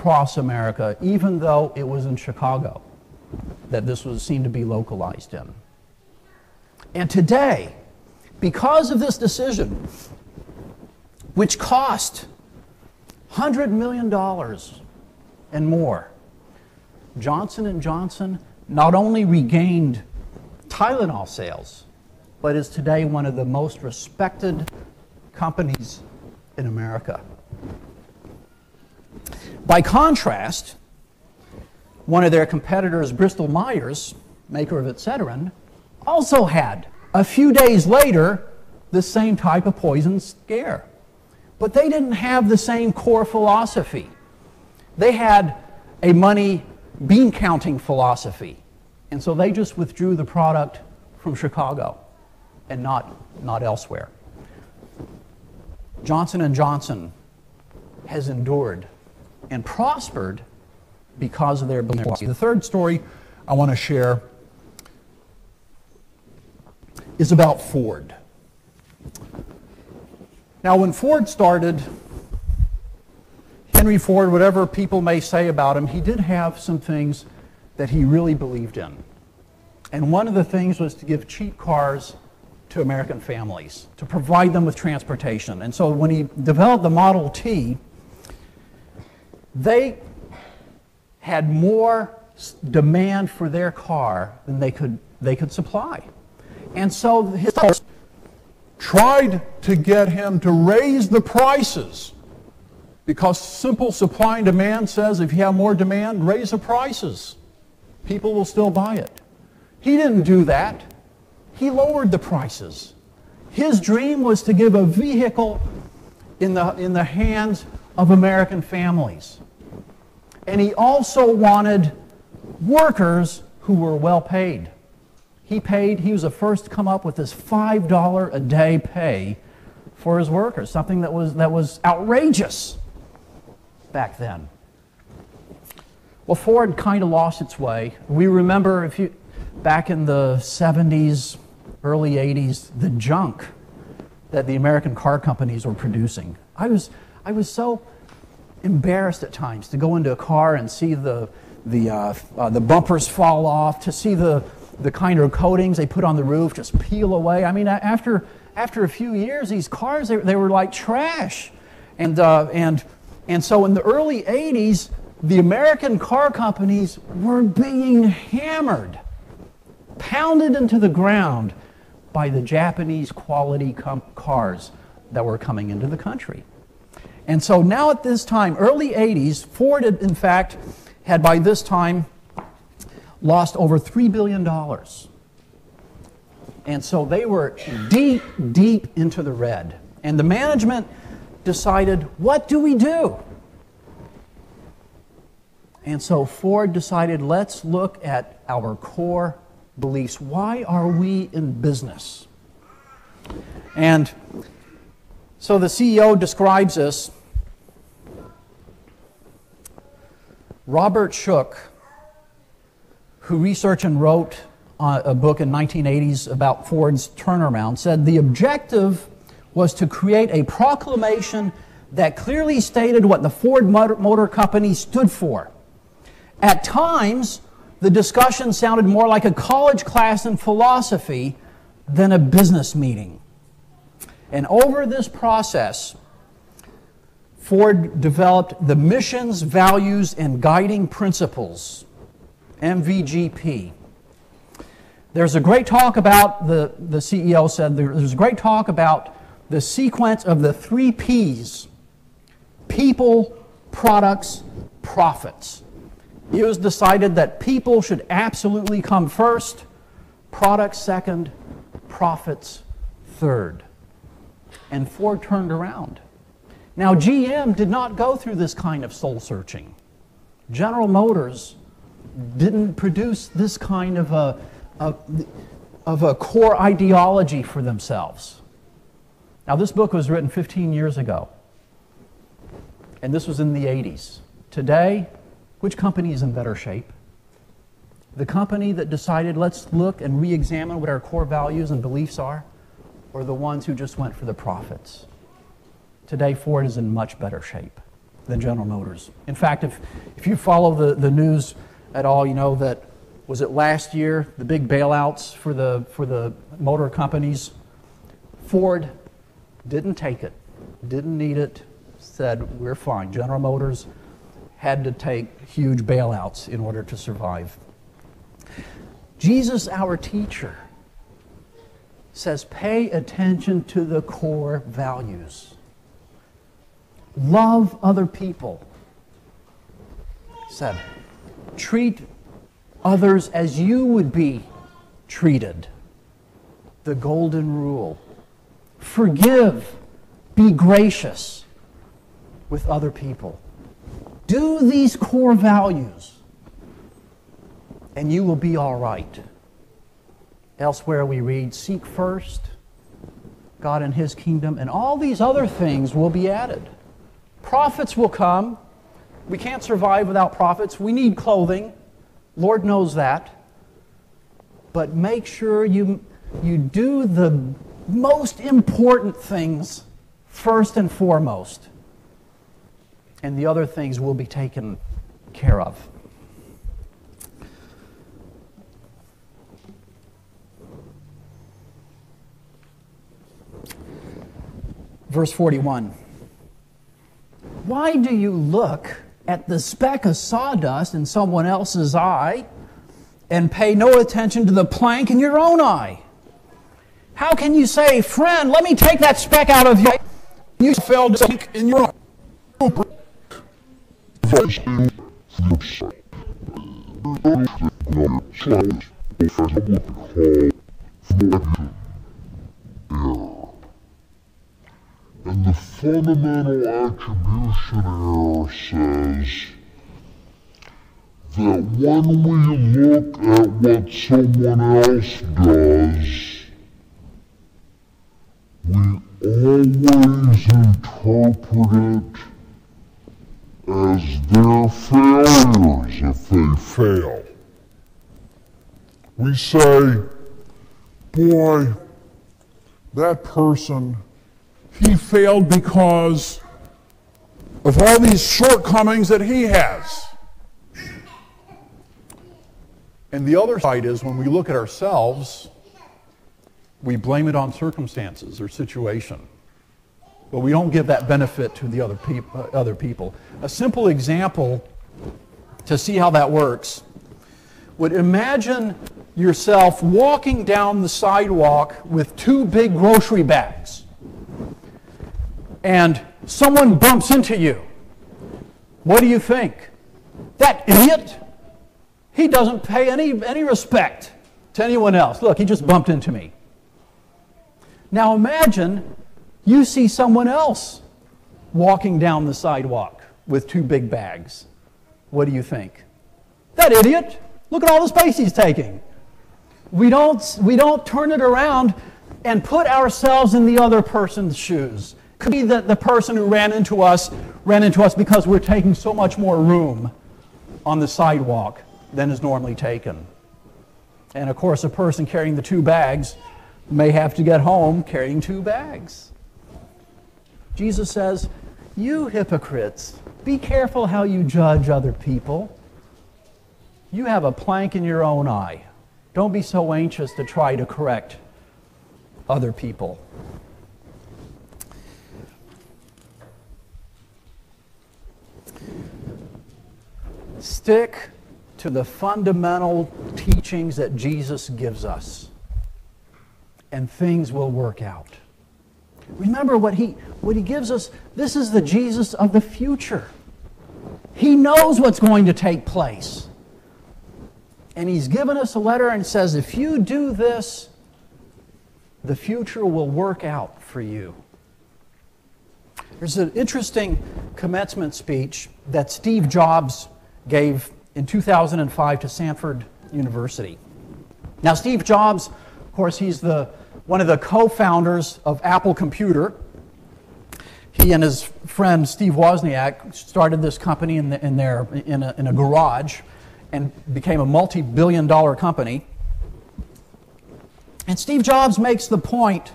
across America, even though it was in Chicago that this was seen to be localized in. And today, because of this decision, which cost $100 million and more, Johnson & Johnson not only regained Tylenol sales, but is today one of the most respected companies in America. By contrast, one of their competitors, Bristol Myers, maker of Excedrin, also had, a few days later, the same type of poison scare. But they didn't have the same core philosophy. They had a money bean counting philosophy. And so they just withdrew the product from Chicago and not elsewhere. Johnson & Johnson has endured and prospered because of their beliefs. The third story I want to share is about Ford. Now, when Ford started, Henry Ford, whatever people may say about him, he did have some things that he really believed in. And one of the things was to give cheap cars to American families, to provide them with transportation. And so when he developed the Model T, they had more demand for their car than they could supply. And so his tried to get him to raise the prices, because simple supply and demand says if you have more demand, raise the prices. People will still buy it. He didn't do that. He lowered the prices. His dream was to give a vehicle in the hands of American families. And he also wanted workers who were well paid. He was the first to come up with this $5 a day pay for his workers, something that was outrageous back then. Well, Ford kind of lost its way. We remember back in the 70s, early 80s, the junk that the American car companies were producing. I was so embarrassed at times to go into a car and see the bumpers fall off, to see the kind of coatings they put on the roof just peel away. I mean, after a few years, these cars, they were like trash. And so in the early 80s, the American car companies were being hammered, pounded into the ground by the Japanese quality cars that were coming into the country. And so now at this time, early 80s, Ford had, in fact, had by this time lost over $3 billion. And so they were deep, deep into the red. And the management decided, what do we do? And so Ford decided, let's look at our core beliefs. Why are we in business? And so the CEO describes this. Robert Shook, who researched and wrote a book in 1980s about Ford's turnaround, said the objective was to create a proclamation that clearly stated what the Ford Motor Company stood for. At times, the discussion sounded more like a college class in philosophy than a business meeting. And over this process, Ford developed the Missions, Values, and Guiding Principles, MVGP. There's a great talk about, the CEO said, there's a great talk about the sequence of the 3 Ps: people, products, profits. It was decided that people should absolutely come first, products second, profits third. And Ford turned around. Now, GM did not go through this kind of soul searching. General Motors didn't produce this kind of a core ideology for themselves. Now, this book was written 15 years ago, and this was in the 80s. Today, which company is in better shape? The company that decided, let's look and re-examine what our core values and beliefs are, or the ones who just went for the profits? Today, Ford is in much better shape. than General Motors. In fact, if you follow the news at all, you know that, was it last year, the big bailouts for the motor companies? Ford didn't take it, didn't need it, said, we're fine. General Motors had to take huge bailouts in order to survive. Jesus, our teacher, says, pay attention to the core values. Love other people. He said, treat others as you would be treated. The golden rule. Forgive. Be gracious with other people. Do these core values, and you will be all right. Elsewhere we read, seek first God and His kingdom, and all these other things will be added. Prophets will come. We can't survive without prophets. We need clothing. Lord knows that. But make sure you do the most important things first and foremost. And the other things will be taken care of. Verse 41. Why do you look at the speck of sawdust in someone else's eye and pay no attention to the plank in your own eye? How can you say, friend, let me take that speck out of you? You failed to think in your own. And the fundamental attribution error says that when we look at what someone else does, we always interpret it as their failures if they fail. We say, boy, that person, he failed because of all these shortcomings that he has. And the other side is when we look at ourselves, we blame it on circumstances or situation. But we don't give that benefit to the other people. A simple example to see how that works would imagine yourself walking down the sidewalk with two big grocery bags. And someone bumps into you. What do you think? That idiot? He doesn't pay any respect to anyone else. Look, he just bumped into me. Now imagine you see someone else walking down the sidewalk with two big bags. What do you think? That idiot? Look at all the space he's taking. We don't turn it around and put ourselves in the other person's shoes. Could be that the person who ran into us because we're taking so much more room on the sidewalk than is normally taken. And of course, a person carrying the two bags may have to get home carrying two bags. Jesus says, you hypocrites, be careful how you judge other people. You have a plank in your own eye. Don't be so anxious to try to correct other people. Stick to the fundamental teachings that Jesus gives us, and things will work out. Remember what he gives us. This is the Jesus of the future. He knows what's going to take place. And He's given us a letter and says, if you do this, the future will work out for you. There's an interesting commencement speech that Steve Jobs gave in 2005 to Stanford University. Now, Steve Jobs, of course, he's one of the co-founders of Apple Computer. He and his friend Steve Wozniak started this company in a garage and became a multi-billion-dollar company. And Steve Jobs makes the point